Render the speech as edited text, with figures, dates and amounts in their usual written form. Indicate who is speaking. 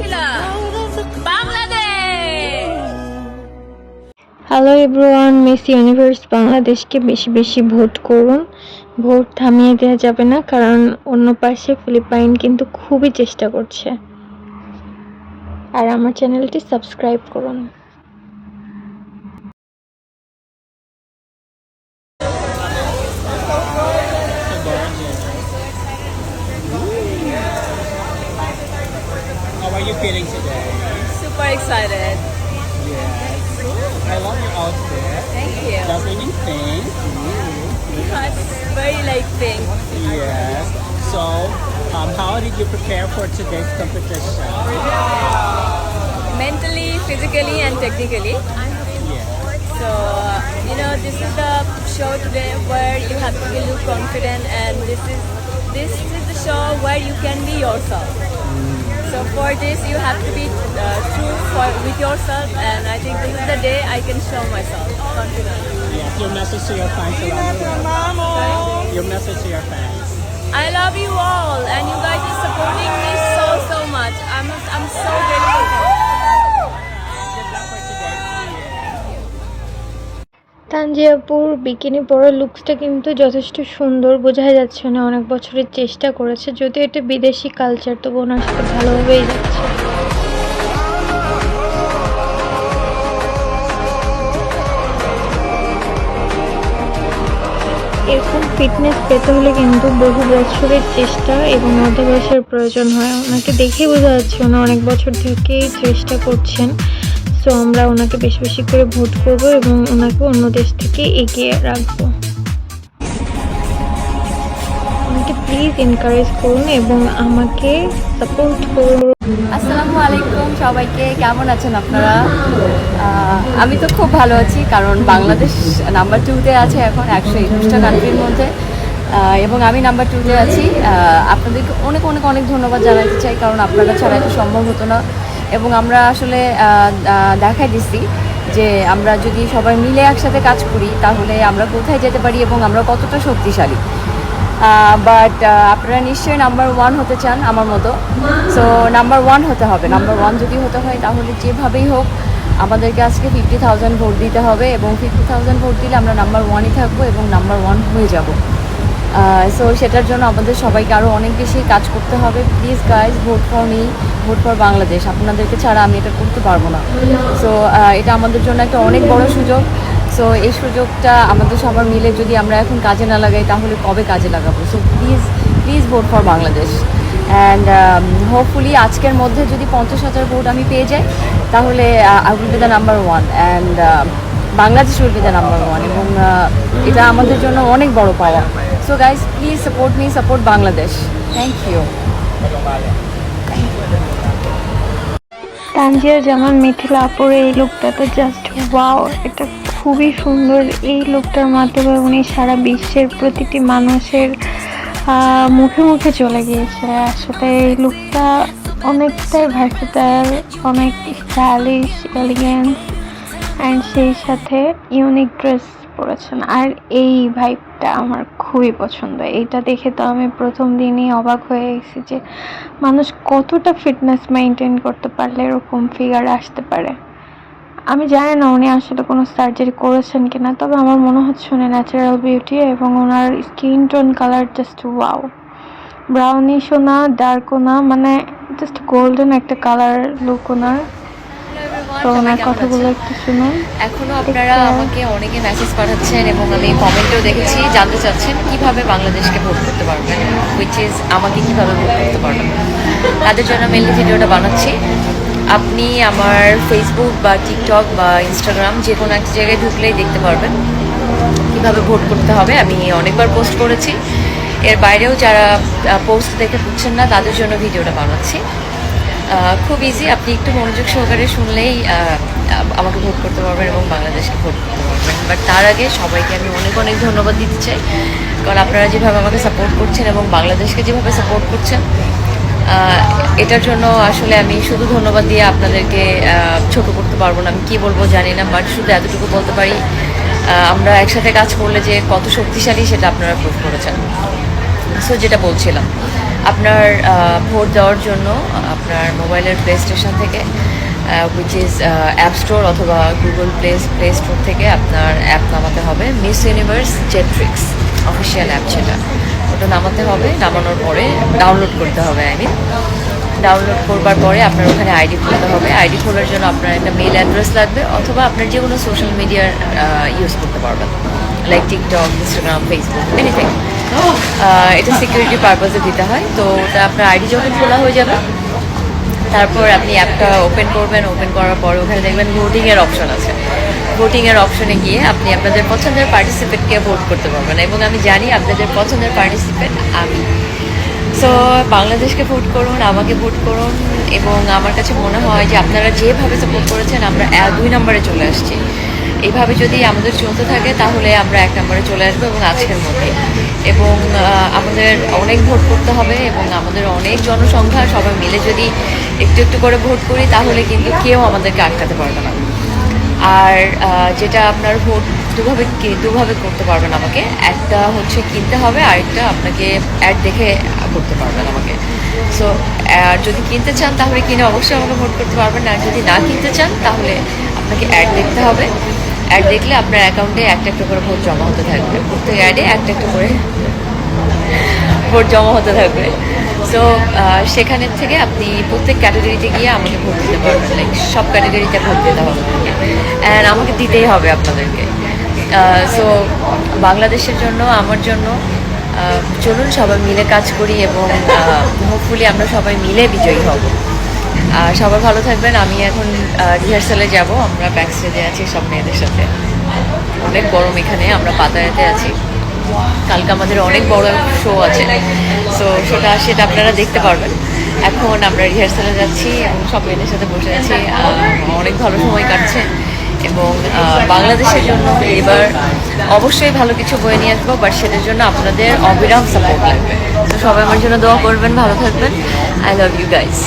Speaker 1: Mithila Bangladesh.
Speaker 2: Hello everyone, miss universe বাংলাদেশকে বেশি বেশি ভোট করুন। ভোট থামিয়ে দেওয়া যাবে না, কারণ অন্য পাশে ফিলিপাইন কিন্তু খুবই চেষ্টা করছে। আর আমার চ্যানেলটি সাবস্ক্রাইব করুন।
Speaker 3: How are you feeling today?
Speaker 1: Super excited.
Speaker 3: Yes. I love your outfit.
Speaker 1: Thank you.
Speaker 3: Dazzling pink.
Speaker 1: It's very like pink.
Speaker 3: Yes. So, how did you prepare for today's competition?
Speaker 1: Mentally, physically, and technically.
Speaker 3: Yeah.
Speaker 1: So, this is the show today where you have to look confident, and this is the show where you can be yourself. So for this, you have to be true with yourself, and I think this is the day I can show myself confident.
Speaker 3: Yes. Your message to your fans around the world. Your message to your fans.
Speaker 1: I love you all, and you guys are supporting me so much. I'm so grateful.
Speaker 3: Good luck for today.
Speaker 2: তানজিয়াপুর bikini পরা লুকসটা কিন্তু যথেষ্ট সুন্দর, বোঝাই যাচ্ছে না অনেক বছরের চেষ্টা করেছে। যদিও এটা বিদেশি কালচার, তবু ওনার সাথে ভালোভাবেই যাচ্ছে। এরকম ফিটনেস পেতে হলে কিন্তু বহু বছরের চেষ্টা এবং অধ্যবসায়ের প্রয়োজন হয়। ওনাকে দেখে বোঝা যাচ্ছে ওনা অনেক বছর থেকেই চেষ্টা করছেন। সো আমরা ওনাকে বেশি বেশি করে ভোট করব এবং ওনাকে অন্য দেশ থেকে এগিয়ে রাখবো। ওনাকে প্লিজ এনকারেজ করুন এবং আমাকে সাপোর্ট করুন।
Speaker 4: আসসালামু আলাইকুম সবাইকে, কেমন আছেন আপনারা? আমি তো খুব ভালো আছি, কারণ বাংলাদেশ নাম্বার 2-তে আছে এখন 121টা কান্ট্রির মধ্যে, এবং আমি নাম্বার 2-তে আছি। আপনাদেরকে অনেক অনেক অনেক ধন্যবাদ জানাতে চাই, কারণ আপনারা ছাড়া এটা সম্ভব হতো না। এবং আমরা আসলে দেখাই দিচ্ছি যে আমরা যদি সবাই মিলে একসাথে কাজ করি তাহলে আমরা কোথায় যেতে পারি এবং আমরা কতটা শক্তিশালী। বাট আপনারা নিশ্চয়ই নাম্বার 1 হতে চান আমার মতো। সো নাম্বার 1 হতে হবে। নাম্বার 1 যদি হতে হয় তাহলে যেভাবেই হোক আমাদেরকে আজকে 50,000 ভোট দিতে হবে, এবং 50,000 ভোট দিলে আমরা নাম্বার 1-ই থাকবো এবং নাম্বার 1 হয়ে যাব। সো সেটার জন্য আমাদের সবাইকে আরও অনেক বেশি কাজ করতে হবে। Please guys, vote for me, vote for Bangladesh. আপনাদেরকে ছাড়া আমি এটা করতে পারবো না। সো এটা আমাদের জন্য একটা অনেক বড় সুযোগ। সো এই সুযোগটা আমাদের সবার মিলে যদি আমরা এখন কাজে না লাগাই তাহলে কবে কাজে লাগাবো? So please vote for Bangladesh. And hopefully আজকের মধ্যে যদি 50,000 ভোট আমি পেয়ে যাই তাহলে I will be the number 1, and Bangladesh will be the number 1, এবং এটা আমাদের জন্য অনেক বড় পাওয়া। So guys, please support me, support Bangladesh. Thank you.
Speaker 2: Tanjia Zaman Mithila আপুর এই লুকটা তো জাস্ট ওয়াও, এটা খুবই সুন্দর। এই লুকটার মাধ্যমে উনি সারা বিশ্বের প্রতিটি মানুষের মুখে মুখে চলে গিয়েছে। আসলে এই লুকটা অনেকটাই ভার্সেটাইল, অনেক স্টাইলিশ, এলিগেন্স, অ্যান্ড সেই সাথে ইউনিক ড্রেস পরেছেন। আর এই ভাইবটা আমার খুবই পছন্দ। এইটা দেখে তো আমি প্রথম দিনই অবাক হয়ে গেছি যে মানুষ কতটা ফিটনেস মেনটেন করতে পারলে এরকম ফিগার আসতে পারে। আমি জানি না উনি আসলে কোনো সার্জারি করেছেন কিনা, তবে আমার মনে হচ্ছে উনি ন্যাচারাল বিউটি, এবং ওনার skin tone colour just wow. ব্রাউনিশও না, ডার্কও না, মানে জাস্ট গোল্ডেন একটা কালার লুক ওনার। তো ওনার কথাগুলো একটু শুনুন।
Speaker 4: এখনও আপনারা আমাকে অনেকে মেসেজ পাঠাচ্ছেন এবং আমি কমেন্টেও দেখেছি, জানতে চাচ্ছেন কিভাবে বাংলাদেশকে ভোট করতে পারবেন, হুইচ ইজ আমাকে কিভাবে ভোট করতে পারবেন। তাদের জন্য মেনলি ভিডিওটা বানাচ্ছি। আপনি আমার ফেসবুক বা টিকটক বা ইনস্টাগ্রাম যে কোনো একটা জায়গায় ঢুকলেই দেখতে পারবেন কিভাবে ভোট করতে হবে। আমি অনেকবার পোস্ট করেছি, এর বাইরেও যারা পোস্ট দেখে বুঝছেন না তাদের জন্য ভিডিওটা বানাচ্ছি। খুব ইজি, আপনি একটু মনোযোগ সহকারে শুনলেই আমাকে ভোট করতে পারবেন এবং বাংলাদেশকে ভোট করতে পারবেন। বাট তার আগে সবাইকে আমি অনেক অনেক ধন্যবাদ দিতে চাই, কারণ আপনারা যেভাবে আমাকে সাপোর্ট করছেন এবং বাংলাদেশকে যেভাবে সাপোর্ট করছেন, এটার জন্য আসলে আমি শুধু ধন্যবাদ দিয়ে আপনাদেরকে ছোট করতে পারবো না। আমি কী বলবো জানি না, বাট শুধু এতটুকু বলতে পারি, আমরা একসাথে কাজ করলে যে কত শক্তিশালী সেটা আপনারা প্রুভ করেছেন। সো যেটা বলছিলাম, আপনার ভোট দেওয়ার জন্য আপনার মোবাইলের প্লে স্টেশন থেকে উইচ ইজ অ্যাপ স্টোর অথবা গুগল প্লে স্টোর থেকে আপনার অ্যাপ নামাতে হবে, মিস ইউনিভার্স জেট্রিক্স অফিসিয়াল অ্যাপ সেটা, ওটা নামাতে হবে। নামানোর পরে ডাউনলোড করতে হবে, ডাউনলোড করবার পরে আপনার ওখানে আইডি খুলতে হবে। আইডি খোলার জন্য আপনার একটা মেল অ্যাড্রেস লাগবে, অথবা আপনার যে কোনো সোশ্যাল মিডিয়ার ইউজ করতে পারবেন, like TikTok, Instagram, Facebook, anything. এটা সিকিউরিটি পারপাসে দিতে হয়। তো ওটা আপনার আইডি যখন খোলা হয়ে যাবে, তারপর আপনি অ্যাপটা ওপেন করবেন। ওপেন করার পর ওখানে দেখবেন ভোটিংয়ের অপশন আছে। ভোটিংয়ের অপশনে গিয়ে আপনি আপনাদের পছন্দের পার্টিসিপেটকে ভোট করতে পারবেন, এবং আমি জানি আপনাদের পছন্দের পার্টিসিপেট আমি। সো বাংলাদেশকে ভোট করুন, আমাকে ভোট করুন, এবং আমার কাছে মনে হয় যে আপনারা যেভাবে সাপোর্ট করেছেন আমরা 2 নম্বরে চলে আসছি। এইভাবে যদি আমাদের চলতে থাকে তাহলে আমরা 1 নম্বরে চলে আসবো, এবং আজকের মধ্যে। এবং আমাদের অনেক ভোট করতে হবে, এবং আমাদের অনেক জনসংখ্যা, সবাই মিলে যদি একটু একটু করে ভোট করি তাহলে কিন্তু কেউ আমাদেরকে আটকাতে পারবে না। আর যেটা আপনার ভোট দুভাবে করতে পারবেন আমাকে, একটা হচ্ছে কিনতে হবে, আরেকটা আপনাকে অ্যাড দেখে করতে পারবেন আমাকে। সো যদি কিনতে চান তাহলে কিনে অবশ্যই আমাকে ভোট করতে পারবেন, আর যদি না কিনতে চান তাহলে আপনাকে অ্যাড দেখতে হবে। অ্যাড দেখলে আপনার অ্যাকাউন্টে একটা একটা করে ভোট জমা হতে থাকবে, প্রত্যেক অ্যাডে একটা একটা করে ভোট জমা হতে থাকবে। সো সেখানের থেকে আপনি প্রত্যেক ক্যাটাগরিতে গিয়ে আমাকে ভোট দিতে পারবেন, লাইক সব ক্যাটাগরিতে ভোট দিতে হবে অ্যান্ড আমাকে দিতেই হবে আপনাদেরকে। সো বাংলাদেশের জন্য, আমার জন্য চলুন সবাই মিলে কাজ করি, এবং হোপফুলি আমরা সবাই মিলে বিজয়ী হব। সবাই ভালো থাকবেন। আমি এখন রিহার্সালে যাব, আমরা ব্যাক স্টেজে আছি সব মেয়েদের সাথে। অনেক গরম এখানে, আমরা পাতায়াতে আছি। কালকে আমাদের অনেক বড় শো আছে, সো সেটা আপনারা দেখতে পারবেন। এখন আমরা রিহার্সালে যাচ্ছি এবং সব মেয়েদের সাথে বসে আছি, অনেক ভালো সময় কাটছে। এবং বাংলাদেশের জন্য এবার অবশ্যই ভালো কিছু বয়ে নিয়ে আসবো, বাট সেটার জন্য আপনাদের অবিরাম সাপোর্ট লাগবে। তো সবাই আমার জন্য দোয়া করবেন, ভালো থাকবেন। I love you guys.